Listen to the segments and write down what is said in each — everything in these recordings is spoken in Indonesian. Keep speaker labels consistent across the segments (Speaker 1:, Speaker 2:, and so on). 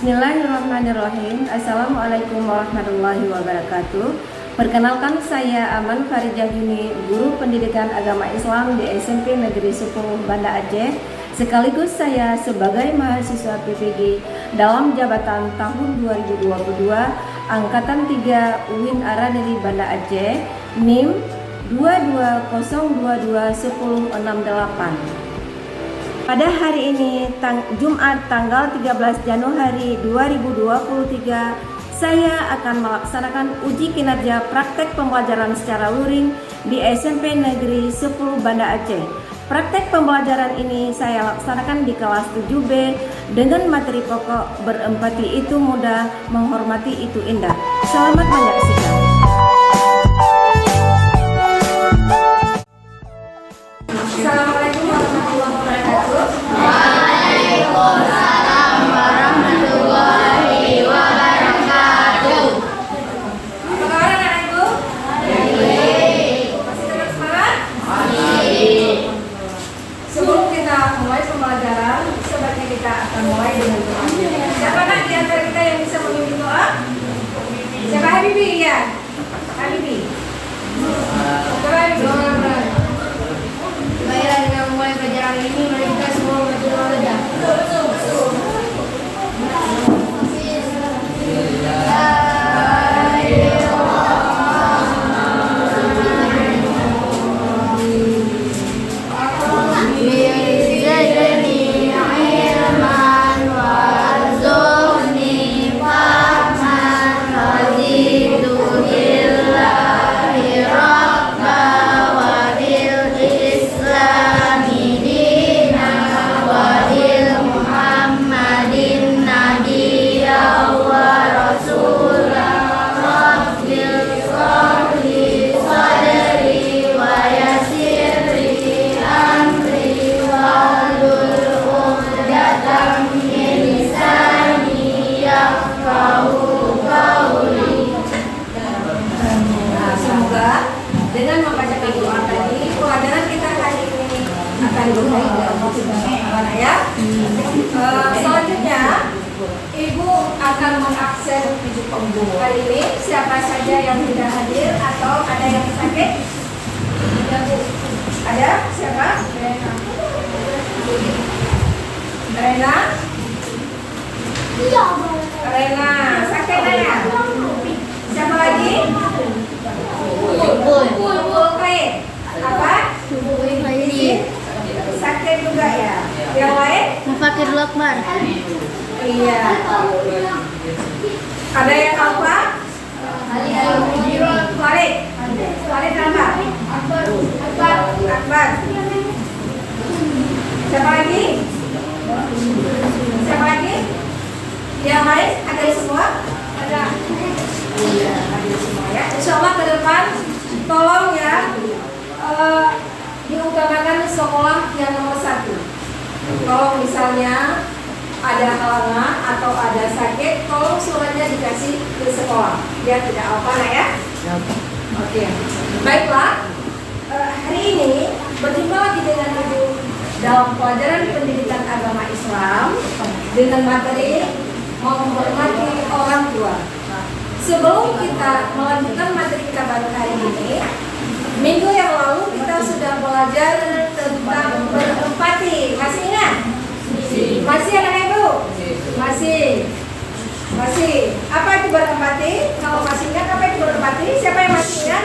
Speaker 1: Bismillahirrahmanirrahim. Assalamualaikum warahmatullahi wabarakatuh. Perkenalkan, saya Aman Farijah Yuni, guru pendidikan agama Islam di SMP Negeri 10 Banda Aceh. Sekaligus saya sebagai mahasiswa PPG dalam jabatan tahun 2022 Angkatan 3 UIN Araneri Banda Aceh, NIM 22022168. Pada hari ini, Jumat tanggal 13 Januari 2023, saya akan melaksanakan uji kinerja praktek pembelajaran secara luring di SMP Negeri 10 Banda Aceh. Praktek pembelajaran ini saya laksanakan di kelas 7B dengan materi pokok berempati itu mudah, menghormati itu indah. Selamat menyaksikan. Assalamualaikum warahmatullahi wabarakatuh.
Speaker 2: Waalaikumsalam warahmatullahi wabarakatuh.
Speaker 1: Apa kabar anak-anakku?
Speaker 2: Baik.
Speaker 1: Masih tetap semangat?
Speaker 2: Masih.
Speaker 1: Sebelum kita mulai pembelajaran, sebaiknya kita akan mulai dengan doa. Siapakah di antara kita yang bisa memimpin doa? Siapa? Habibi ya? Habibi. Coba Habibi.
Speaker 2: Baiklah, dengan memulai pelajaran ini, mari kita semua berdoa saja.
Speaker 1: Dengan membacakan doa tadi, pelajaran kita hari ini akan dimulai dengan ya. Selanjutnya, Ibu akan mengakses hari ini siapa saja yang tidak hadir atau ada yang sakit. Ada siapa? Rena. Rena sakit ya? Siapa lagi? Apa? Sakit juga ya. Yang lain?
Speaker 2: Mufakir Lokman.
Speaker 1: Iya. Ada yang apa? Farid. Farid apa? Akbar. Siapa lagi? Siapa lagi? Yang lain? Ada semua? Ada. Iya, ada semua ya. Insyaallah ke depan tolong ya diutamakan sekolah yang nomor 1. Kalau misalnya ada halangan atau ada sakit, tolong suratnya dikasih ke sekolah biar tidak apa ya. Oke. Baiklah, hari ini berjumpa lagi dengan Ibu dalam pelajaran pendidikan agama Islam dengan materi menghormati orang tua. Sebelum kita melanjutkan materi kita pada hari ini, minggu yang lalu kita sudah belajar tentang berempati. Masih ingat? Masih anak ibu? Masih. Apa itu berempati? Kalau masih ingat apa itu berempati? Siapa yang masih ingat?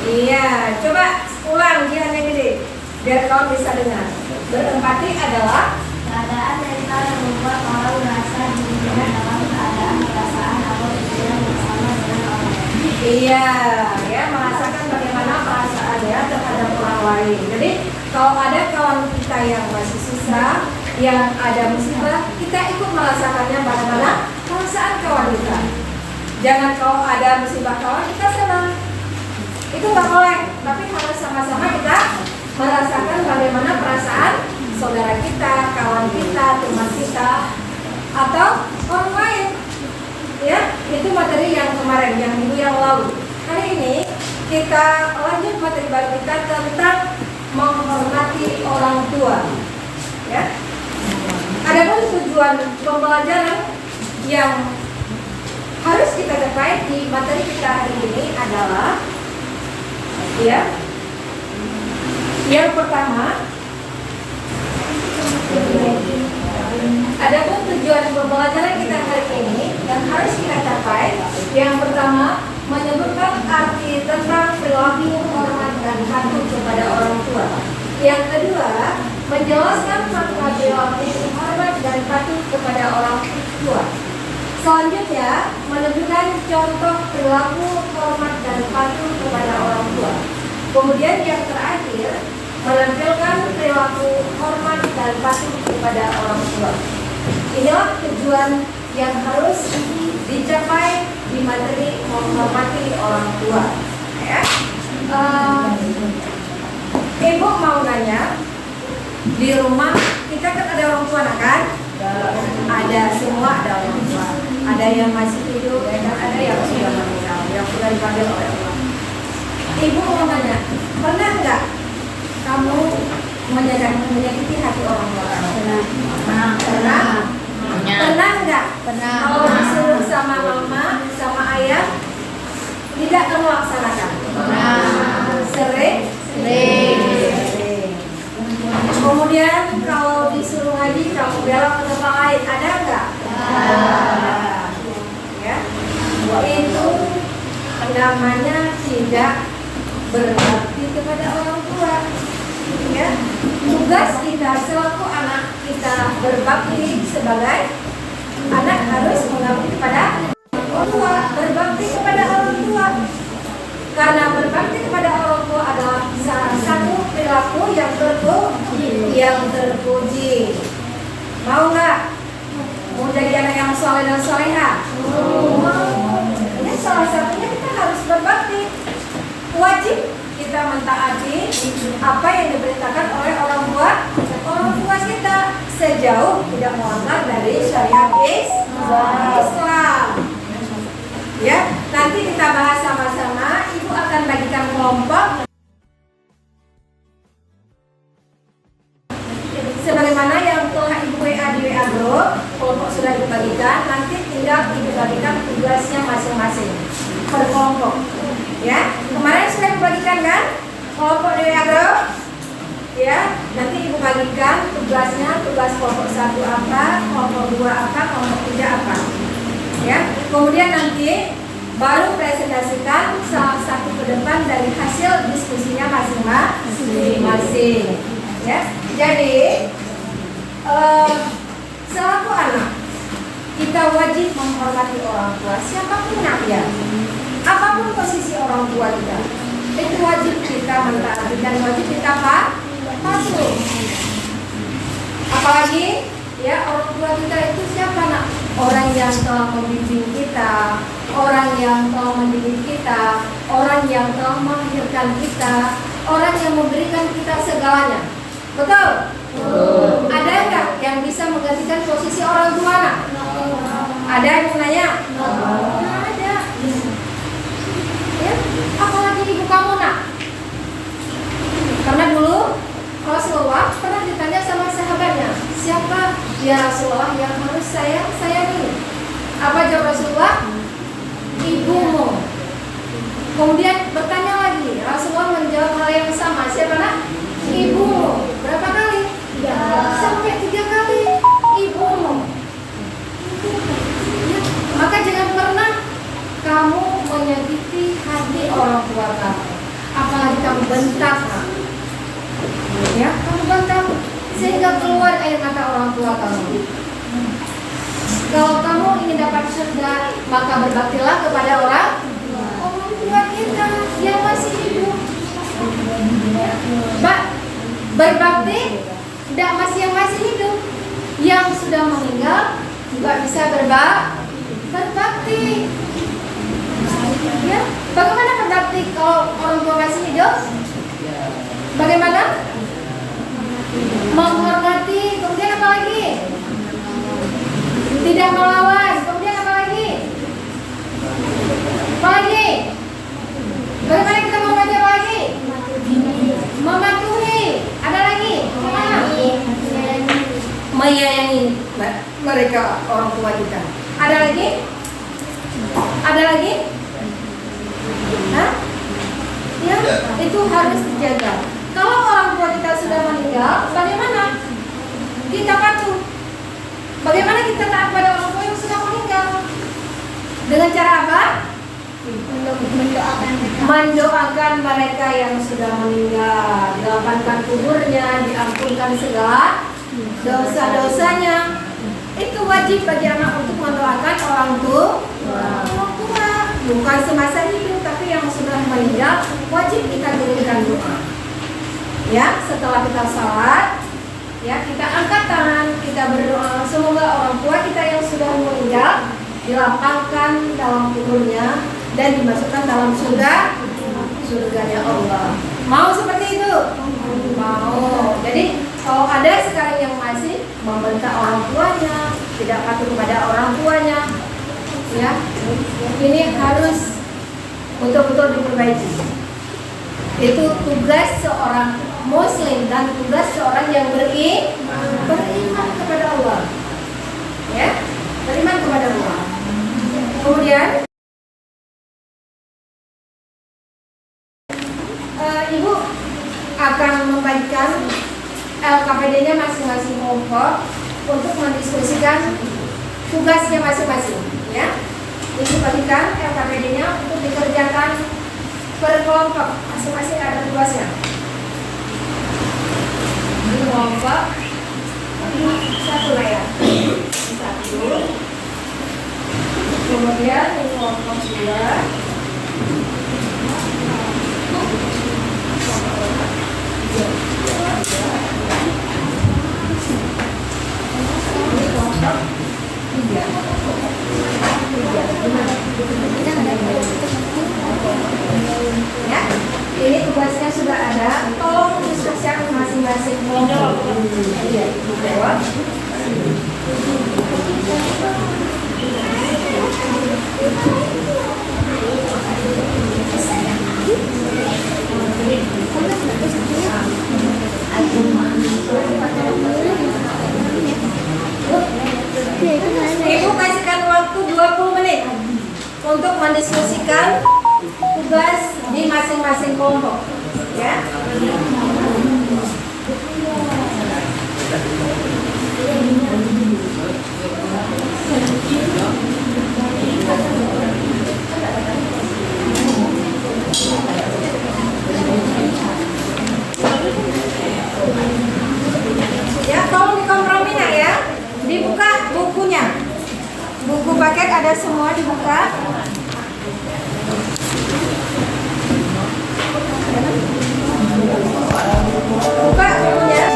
Speaker 1: Iya, coba ulang jihan yang gede biar kau bisa dengar. Berempati adalah
Speaker 2: Keadaan mental yang membuat orang merasa dirinya dalam keadaan perasaan atau pikiran bersama dengan orang lain.
Speaker 1: iya, ya merasakan bagaimana perasaan ya terhadap orang lain. Jadi kalau ada kawan kita yang masih susah, yang ada musibah, kita ikut merasakannya bagaimana perasaan kawan kita. Jangan kalau ada musibah kawan kita senang, itu nggak boleh. Tapi harus sama-sama kita merasakan bagaimana perasaan saudara kita, kawan kita, teman kita, atau orang lain. Ya, itu materi yang kemarin, yang minggu yang lalu. Hari ini kita lanjut materi baru kita tentang menghormati orang tua. Ya. Adapun tujuan pembelajaran yang harus kita capai di materi kita hari ini adalah ya, yang pertama, adapun tujuan pembelajaran kita hari ini yang harus kita capai, yang pertama menyebutkan arti tentang perilaku hormat dan patuh kepada orang tua. Yang kedua, menjelaskan makna perilaku hormat dan patuh kepada orang tua. Selanjutnya, menunjukkan contoh perilaku hormat dan patuh kepada orang tua. Kemudian yang terakhir, menampilkan perilaku hormat dan patuh kepada orang tua. Inilah tujuan yang harus dicapai di materi menghormati orang tua. Ya. Ibu mau nanya, di rumah kita kan ada orang tua, kan? Ada, semua ada orang tua. Ada yang masih hidup dan ada yang sudah meninggal, yang sudah dipanggil oleh Allah. Ibu mau nanya, pernah nggak kamu menyakiti hati orang tua kamu? Pernah? Pernah nggak? Pernah. Kalau disuruh sama mama, sama ayah, tidak kamu laksanakan? Pernah. Sering? Sering. Kemudian kalau disuruh ngaji, kamu belok ke tempat lain, ada nggak? Ada. Ya. Itu namanya tidak berbakti kepada orang tua. Ya. Tugas kita selaku anak kita berbakti sebagai anak harus mengabdi kepada orang tua, berbakti kepada orang tua. Karena berbakti kepada orang tua adalah salah satu perilaku yang terpuji. Mau nggak? Mau jadi anak yang soleh dan soleha? Mau. Ini salah satunya kita harus berbakti. Wajib kita mentaati apa yang diperintahkan oleh orang tua kita sejauh tidak melanggar dari syariat Islam. Ya, nanti kita bahas sama-sama. Ibu akan bagikan kelompok sebagaimana yang telah Ibu WA di WA Group. Kelompok sudah dibagikan, nanti tinggal Ibu bagikan tugasnya masing-masing per kelompok. Ya, kemarin sudah dibagikan kan kelompok di WA Group? Ya, nanti Ibu bagikan tugasnya, tugas kelompok 1 apa, kelompok 2 apa, kelompok 3 apa. Ya, kemudian nanti baru presentasikan salah satu ke depan dari hasil diskusinya masing-masing. Ya, jadi selaku anak kita wajib menghormati orang tua, siapapun ya, apapun posisi orang tua kita, itu wajib kita mentaati dan wajib kita patuh. Apalagi ya, orang tua kita itu siapa, nak? Orang yang telah membimbing kita, orang yang telah mendidik kita, orang yang telah melahirkan kita, orang yang memberikan kita segalanya. Betul? Ada nggak yang bisa menggantikan posisi orang tua, nak? Ada yang mau nanya? Nggak ada. Ya, apalagi ibu kamu, nak? Karena dulu Rasulullah pernah ditanya sama sahabatnya, siapa ya Rasulullah yang harus saya sayangi? Apa jawab Rasulullah? Ibumu. Kemudian bertanya lagi, Rasulullah menjawab hal yang sama, siapa, nak? Ibumu. Berapa kali? 3. Sampai 3 kali. Ibumu. Ya, maka jangan pernah kamu menyakiti hati orang tua kamu, apalagi kamu bentak, ya, kamu bentak sehingga keluar air mata orang tua kamu. Kalau kamu ingin dapat surga, maka berbaktilah kepada orang tua kita yang masih hidup. Berbakti tidak yang masih hidup, yang sudah meninggal juga bisa berbakti. Ya, bagaimana berbakti kalau orang tua masih hidup? Bagaimana? Menghormati, kemudian apa lagi? Tidak melawan, kemudian apa lagi? Apa lagi? Bagaimana kita menghormati, apa lagi? Mematuhi. menyayangi mereka orang tua kita. Ada lagi? Ada lagi? Hah? Ya, itu harus dijaga. Kalau orang tua kita sudah meninggal, bagaimana? Kita patuh. Bagaimana kita taat pada orang tua yang sudah meninggal? Dengan cara apa? Mendoakan mereka yang sudah meninggal, dilapangkan kuburnya, diampunkan segala dosa-dosanya. Itu wajib bagi anak untuk mendoakan orang tua. Bukan semasa hidup, tapi yang sudah meninggal wajib kita berikan doa. Ya, setelah kita salat, ya kita angkat tangan, kita berdoa semoga orang tua kita yang sudah meninggal dilapangkan dalam kuburnya dan dimasukkan dalam surganya Allah. Mau seperti itu? Mau. Jadi kalau ada sekarang yang masih membentak orang tuanya, tidak patuh kepada orang tuanya, ya, ini harus betul-betul diperbaiki. Itu tugas seorang Muslim dan tugas seorang yang beriman kepada Allah, ya, beriman kepada Allah. Kemudian Ibu akan membagikan LKPD-nya masing-masing kelompok untuk mendiskusikan tugasnya masing-masing, ya. Ibu bagikan LKPD-nya untuk dikerjakan per kelompok, masing-masing ada tugasnya. Ini kelompok satu lah ya, satu. Kemudian ini kelompok dua. Ya, ini tugasnya sudah ada. Tolong diskusikan masing-masing kelompok. Iya, jawab. Ibu kasihkan waktu 20 menit untuk mendiskusikan tugas di masing-masing kelompok, ya. Ya, tolong dikompromi nak ya. Dibuka bukunya. Buku paket ada semua dibuka. Buka bukunya.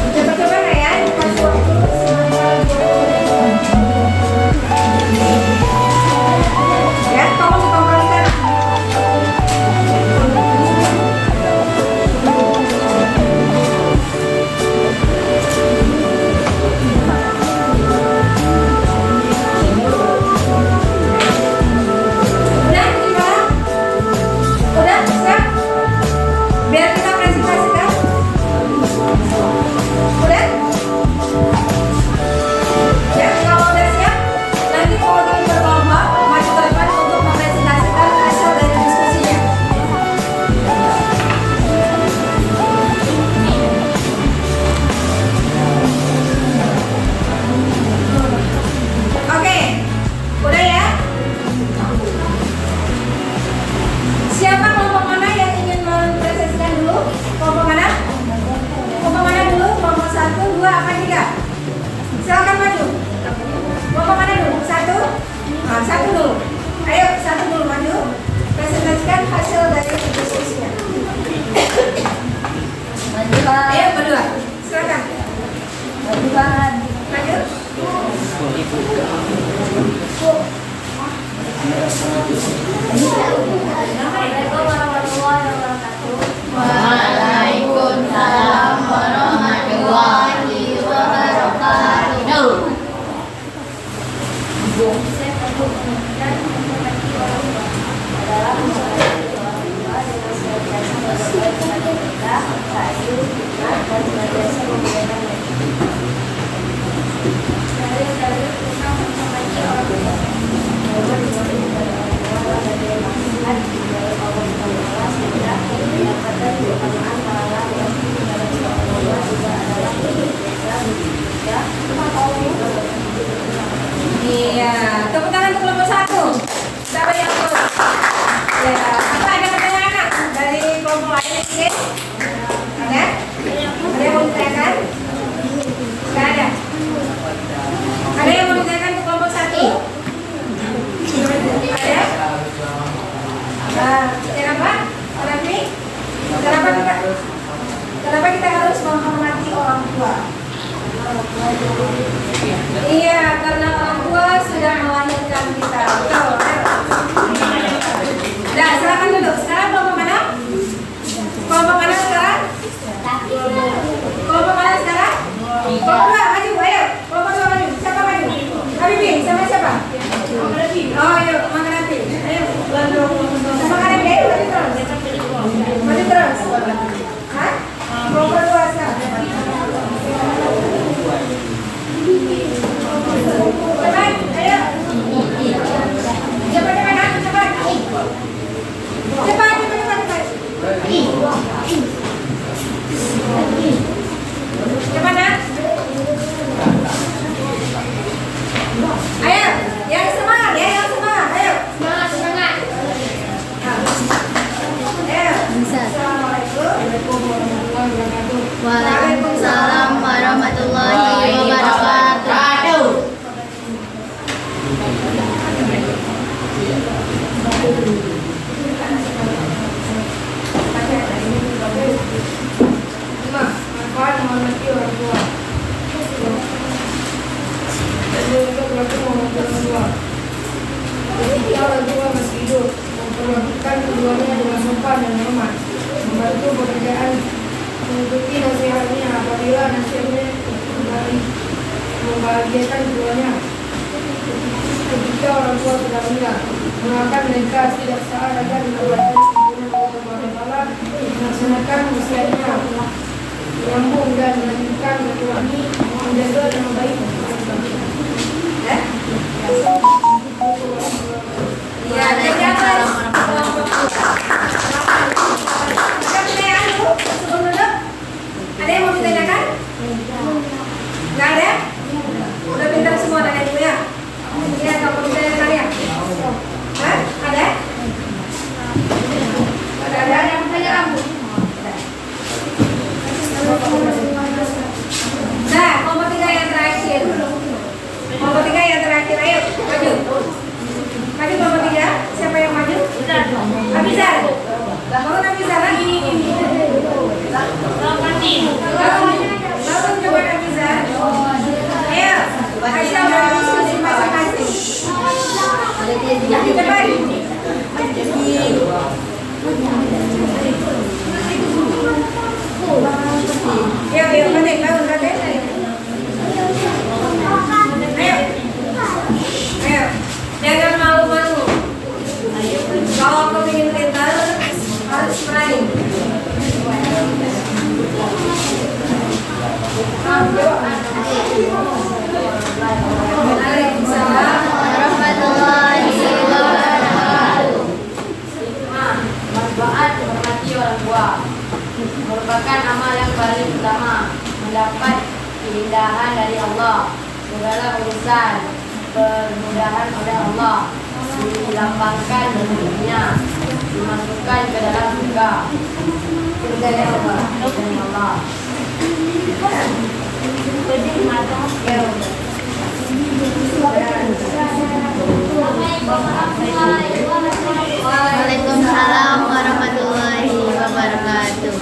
Speaker 1: Coba-coba nak ya, kasih waktu selama 20 menit. Ya, tolong dikompromikan. Udah, gimana? Udah, siap? Biar kita presentasikan. Udah? Ya, kalau udah siap, nanti kalau kami berkelompok maju ke depan untuk mempresentasikan hasil dari diskusinya. Oke, udah ya? Siapa kelompok mana yang ingin mempresentasikan dulu?
Speaker 2: sebagai berkah, sa'yu, fitnah, dan senantiasa memuliakan mereka. Dalil-dalil tentang menghormati orang tua. Bahwa dibawa kepada orang tua ada yang maksimal di dalam Allah sehingga pendapatan keutamaan pahala yang kepada orang tua juga adalah biasa ya.
Speaker 1: Iya, tepuk tangan untuk kelompok 1. Siapa yang mulai? Ya, apa ada pertanyaan anak dari kelompok lain mungkin? Ada? Ada yang mau ditanyakan? Tidak ada. Ada yang mau ditanyakan untuk kelompok 1? Ada? Kenapa? Kenapa kita harus menghormati orang tua? Iya, karena orang tua sudah melahirkan kita. Betul. Nah, silakan dulu. Sekarang kelompok mana? Kelompok mana sekarang? Kelompok mana sekarang? Kelompok 2, maju, ayo. Kelompok 2 maju. Siapa maju? Habibie, sama siapa? Oh, ayo, makan nanti. Ayo. Sama kalian deh, maju terus. Maju terus. Hah? Kelompok 2 sekarang. Cepat, ayo. Cepat, cepat, cepat. Cepat, cepat, cepat. Cepat, nak. Ayo, yang semangat, ya, yang semangat. Ayo.
Speaker 2: Semangat, semangat.
Speaker 1: Ayo.
Speaker 2: Bisa.
Speaker 1: Assalamualaikum warahmatullahi wabarakatuh.
Speaker 2: Waalaikumsalam warahmatullahi wabarakatuh.
Speaker 1: Manfaat menghormati orang tua. Juga berarti menghormati orang tua. Ketika orang tua masih hidup, memperlakukan keduanya dengan sopan dan hormat, membantu pekerjaan, mengikuti nasihatnya apabila nasihatnya kembali, membahagiakan keduanya. Ketika orang tua sudah meninggal, mendoakan mereka tidak saat agar mendapatkan sempurna Allah Subhanahu wa Ta'ala, melaksanakan wasiatnya, menyambung dan melanjutkan silaturahmi, menjaga nama baik. Ya, dari atas. Ada pertanyaan dulu sebelum duduk? Ada yang mau ditanyakan? Nggak ada? Udah pintar semua anak ibu ya? Ya, kalau pertanyaan kalian? Hah? Ada? Ada yang bertanya kamu? Nah, kelompok 3 yang terakhir. Kelompok 3 yang terakhir, ayo maju. Maju kelompok 3. Siapa yang maju? Abizar. Bangun Abizar lagi. Bangun coba Abizar. Ayo. Aisyah udah diskusi masing-masing. Cepat. Yuk, Raden, bangun Raden. Ayo. Ayo. Jangan malu-malu. Kalau kau ingin pintar, harus berani. Waalaikumsalam
Speaker 2: warahmatullahi wabarakatuh.
Speaker 3: Manfaat menghormati orang tua merupakan amal yang paling utama, mendapat keindahan dari Allah, segala urusan permudahan oleh Allah, dilambangkan di dunia, dimasukkan ke dalam surga dari Allah.
Speaker 2: Waalaikumsalam warahmatullahi wabarakatuh.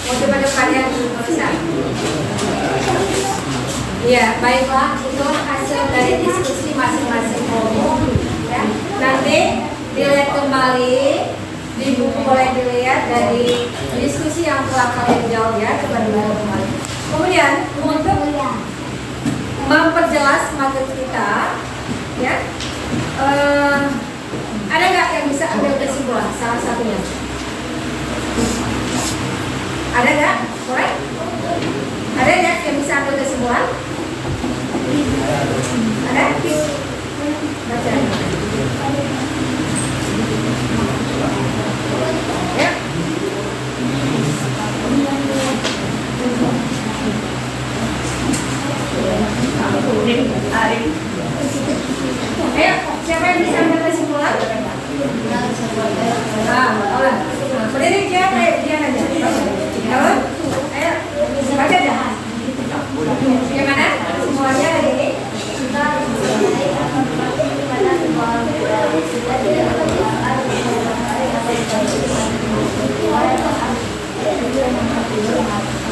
Speaker 1: Mau coba kalian bisa? Iya, baiklah. Itu hasil dari diskusi masing-masing kelompok. Ya. Nanti dilihat kembali di buku, boleh dilihat dari diskusi yang telah kalian jawab ya, coba dilihat kembali. Kemudian untuk memperjelas materi kita, ya, ada nggak yang bisa ambil kesimpulan salah satunya? Ada nggak? Mulai? Ada nggak yang bisa ambil kesimpulan? Ada? Baca. Ya. Ayo, siapa yang bisa ambil kesimpulan? Olah. Berdiri dia aja. Halo? Ayo, baca aja. Gimana? Semuanya hari ini?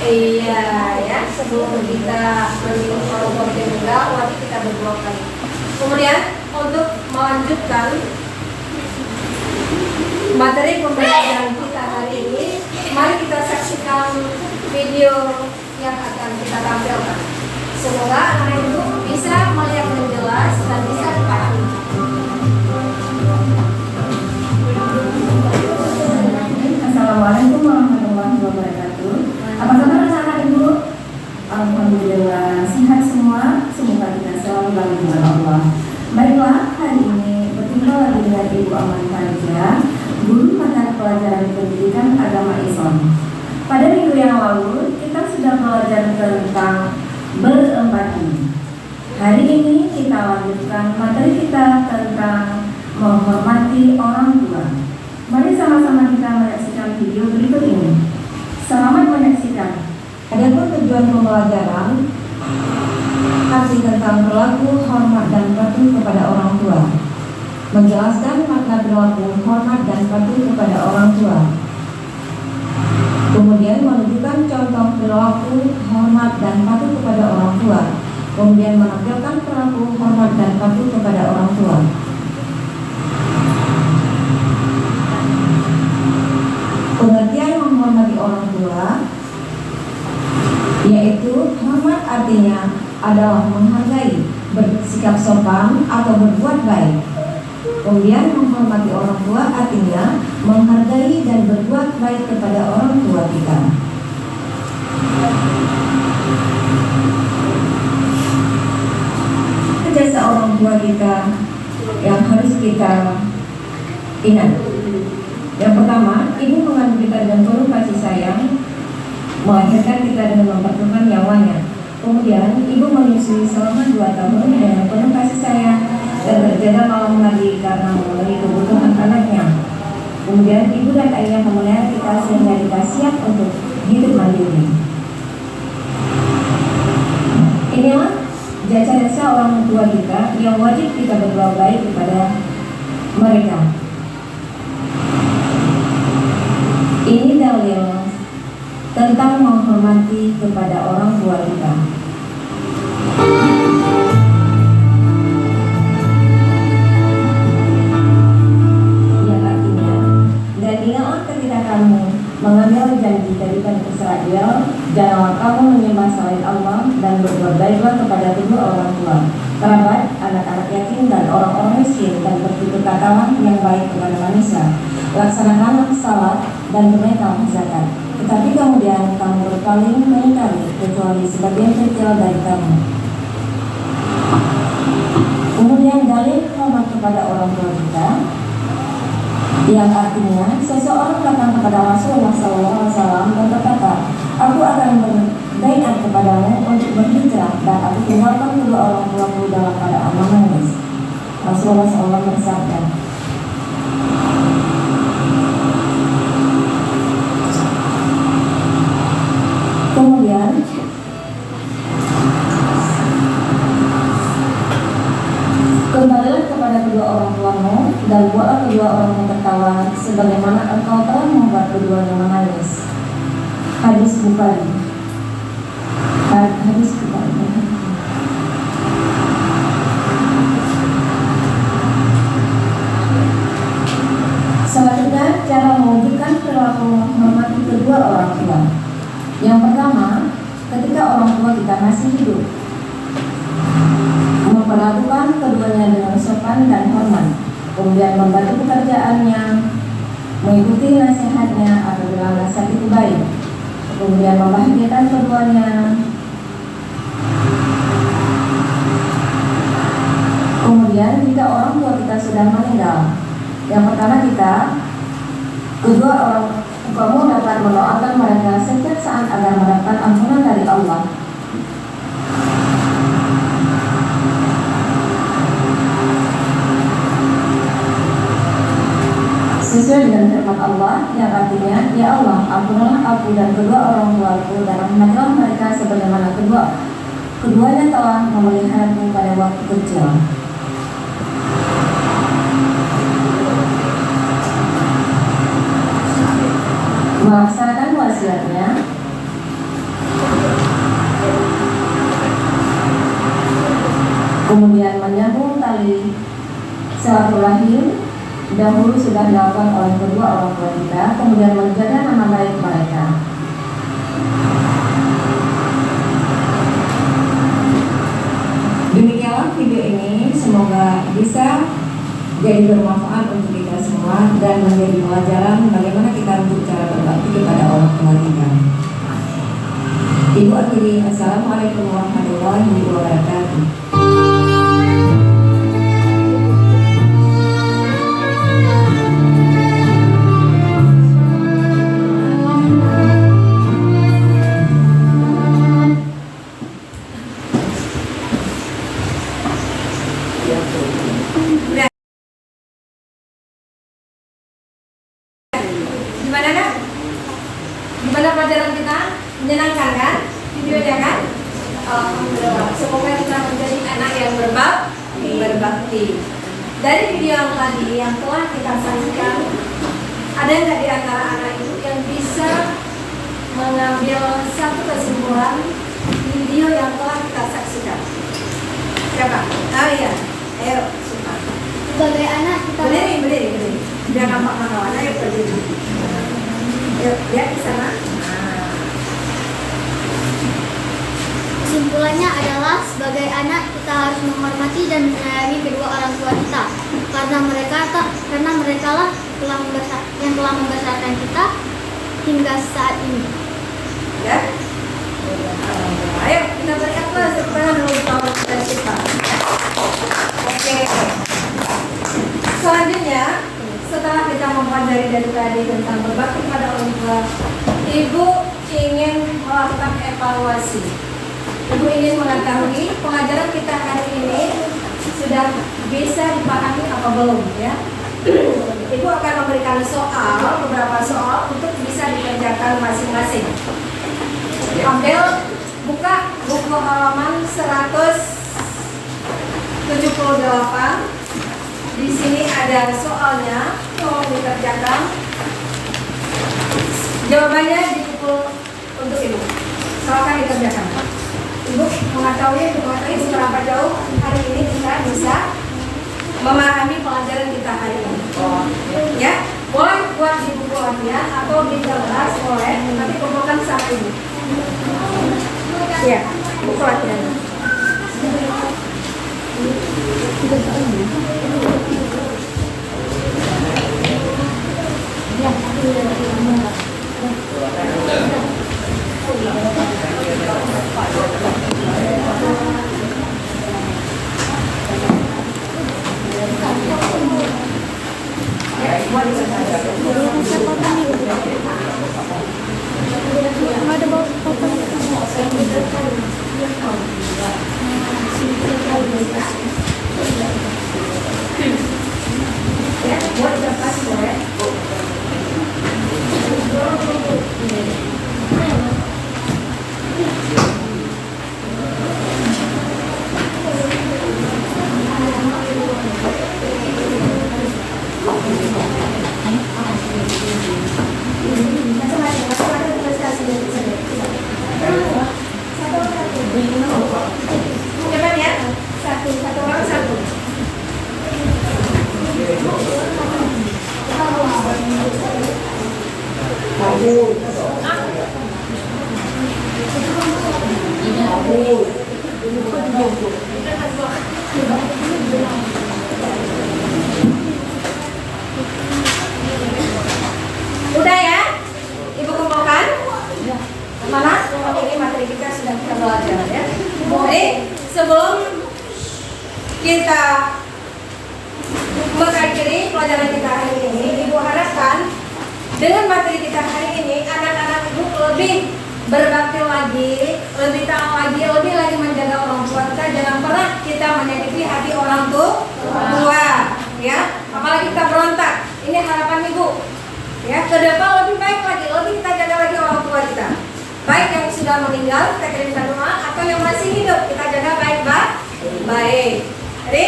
Speaker 1: Iya ya, sebelum kita menyinggung kelompok juga, wajib kita berdoa kali. Kemudian untuk melanjutkan materi pembelajaran kita hari ini, mari kita saksikan video yang akan kita tampilkan. Semoga anak itu bisa melihat dengan jelas dan bisa dipahami.
Speaker 4: Assalamualaikum warahmatullahi wabarakatuh. Apa kabar anak-anak ibu? Alhamdulillah sehat semua. Semoga kita selalu dalam lindungan Allah. Baiklah, hari ini berjumpa lagi dengan Ibu Aman Farja, guru mata pelajaran pendidikan agama Islam. Pada minggu yang lalu kita sudah belajar tentang berempati. Hari ini kita lanjutkan materi kita tentang menghormati orang tua. Mari sama-sama kita menyaksikan video berikut ini. Selamat menyaksikan.
Speaker 1: Adapun tujuan pembelajaran arti tentang berlaku hormat dan patuh kepada orang tua. Menjelaskan makna berlaku hormat dan patuh kepada orang tua. Kemudian menunjukkan contoh perilaku hormat dan patuh kepada orang tua. Kemudian menampilkan perilaku hormat dan patuh kepada orang tua. Pengertian menghormati orang tua yaitu hormat artinya adalah menghargai, bersikap sopan atau berbuat baik. Kemudian menghormati orang tua artinya menghargai dan berbuat baik kepada orang tua kita. Jasa orang tua kita yang harus kita ingat. Yang pertama, ibu mengandung kita dengan penuh kasih sayang, melahirkan kita dengan mempertemukan nyawanya. Kemudian ibu menyusui selama 2 tahun dengan penuh kasih sayang dan terjaga malam hari karena memenuhi kebutuhan anaknya. Kemudian ibu dan ayah memelihara kita sehingga kita siap untuk hidup mandiri. Inilah jasa-jasa orang tua kita yang wajib kita berbuat baik kepada mereka. Ini dalil tentang menghormati kepada orang tua kita. Yang artinya, dan ingatlah ketika kamu mengambil janji dari Bani Israel, janganlah kamu menyembah selain Allah dan berbuat baiklah kepada kedua orang tua, kerabat, anak-anak yatim dan orang-orang miskin, dan bertutur katalah yang baik kepada manusia. Laksanakanlah salat dan tunaikanlah zakat. Tetapi kemudian kamu berpaling mengingkari kecuali sebagian kecil dari kamu. Kemudian dalil hormat kepada orang tua kita, yang artinya seseorang datang kepada Rasulullah SAW dan berkata, aku akan berbaiat kepadamu untuk berhijrah dan aku tinggalkan kedua orang tuaku dalam keadaan menangis. Rasulullah SAW bersabda, kemudian kembalilah kepada kedua orang tuamu dan buatlah kedua orangmu tertawa sebagaimana engkau telah membuat keduanya menangis. Hadis Bukhari. Hadis Bukhari. Selanjutnya, cara mewujudkan perilaku menghormati kedua orang tua. Yang pertama, ketika orang tua kita masih hidup, memperlakukan keduanya dengan sopan dan hormat, kemudian membantu pekerjaannya, mengikuti nasihatnya apabila nasihat itu baik.
Speaker 4: kemudian membahagiakan keduanya. Kemudian jika orang tua kita sudah meninggal, yang pertama kedua orang kamu dapat mendoakan mereka setiap saat agar mendapat ampunan dari Allah. Sesuai dengan firman Allah yang artinya, ya Allah, ampunilah aku dan kedua orang tuaku dan rahmatilah mereka sebagaimana keduanya telah memeliharaku pada waktu kecil. Melaksanakan wasiatnya, kemudian menyambung tali silaturahim dahulu sudah dilakukan oleh kedua orang tua kita, kemudian menjaga nama baik mereka. Demikianlah video ini, semoga bisa jadi bermanfaat untuk kita semua dan menjadi pelajaran bagaimana kita untuk cara berbakti kepada orang tua kita. Ibu akhiri, assalamualaikum warahmatullahi wabarakatuh.
Speaker 1: Gimana nak? Gimana pelajaran kita? Menyenangkan kan? Videonya kan? Alhamdulillah. Semoga kita menjadi anak yang berbakti. Dari video yang tadi yang telah kita saksikan, ada nggak di antara anak itu yang bisa mengambil satu kesimpulan video yang telah kita saksikan? Siapa? Oh iya, ayo Suka.
Speaker 2: Sebagai anak kita
Speaker 1: Berdiri. Biar nampak mana ayo berdiri. Yuk, lihat di sana.
Speaker 2: kesimpulannya adalah sebagai anak kita harus menghormati dan menyayangi kedua orang tua kita karena mereka lah yang telah membesarkan kita hingga saat ini.
Speaker 1: Ya. Ayo kita berikhlas supaya melupakan kita. Oke. Selanjutnya, setelah kita mempelajari dari tadi tentang berbakti pada orang tua, Ibu ingin melakukan evaluasi. Ibu ingin mengetahui pelajaran kita hari ini sudah bisa dipahami apa belum, ya? Ibu akan memberikan beberapa soal untuk bisa dikerjakan masing-masing. Ambil, buka buku halaman 178. Di sini ada soalnya, tolong dikerjakan. Jawabannya dipukul untuk Ibu. Silakan dikerjakan. Ibu mengetahui seberapa jauh hari ini kita bisa memahami pelajaran kita hari ini. Ya, boleh buat di buku latihan atau di kelas boleh, nanti kumpulkan sama Ibu. Ya, buku latihan. Cepat ya, satu orang belajar ya. Jadi sebelum kita mengakhiri pelajaran kita hari ini, Ibu harapkan dengan materi kita hari ini anak-anak Ibu lebih berbakti lagi, lebih tahu lagi, lebih lagi menjaga orang tua kita. Jangan pernah kita menyakiti hati orang tua, ya. Apalagi kita berontak. Ini harapan Ibu. Ya, ke depan lebih baik lagi, lebih kita jaga lagi orang tua kita. Baik yang sudah meninggal, kita kirimkan doa, atau yang masih hidup, kita jaga baik. Jadi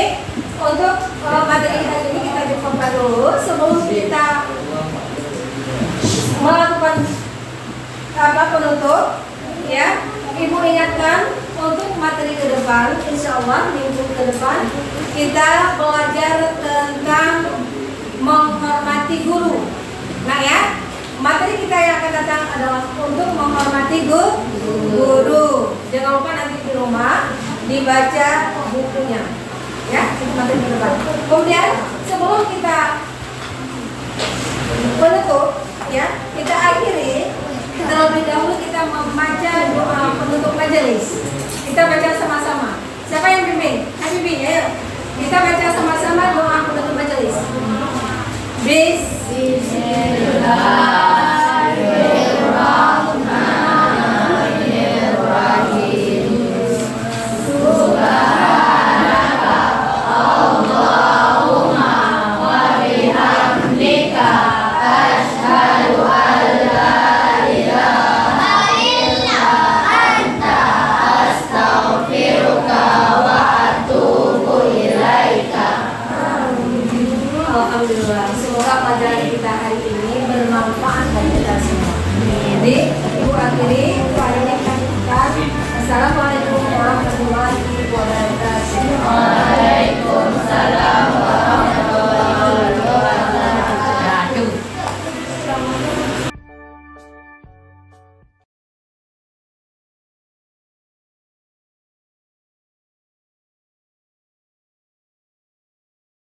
Speaker 1: untuk materi hari ini kita cukupkan dulu. Sebelum kita melakukan penutup, ya, Ibu ingatkan untuk materi ke depan, insya Allah minggu ke depan kita belajar tentang menghormati guru. Nah ya, materi kita yang akan datang adalah untuk menghormati guru. Jangan lupa nanti di rumah dibaca bukunya, ya, itu materi ke depan. Kemudian sebelum kita penutup, ya, kita akhiri. Terlebih dahulu kita membaca doa penutup majelis. Kita baca sama-sama. Siapa yang bimbing? Bimbing, ayo. Kita baca sama-sama doa penutup majelis. Bismillahirrahmanirrahim. Subhanaka Allahumma wa bihamdika asyhadu an la ilaha illa anta astaghfiruka wa atubu ilaika. Alhamdulillah, semoga pelajaran kita hari ini bermanfaat bagi kita semua. Jadi, Ibu akhiri, hari ini kita Assalamualaikum warahmatullahi wabarakatuh. Waalaikumsalam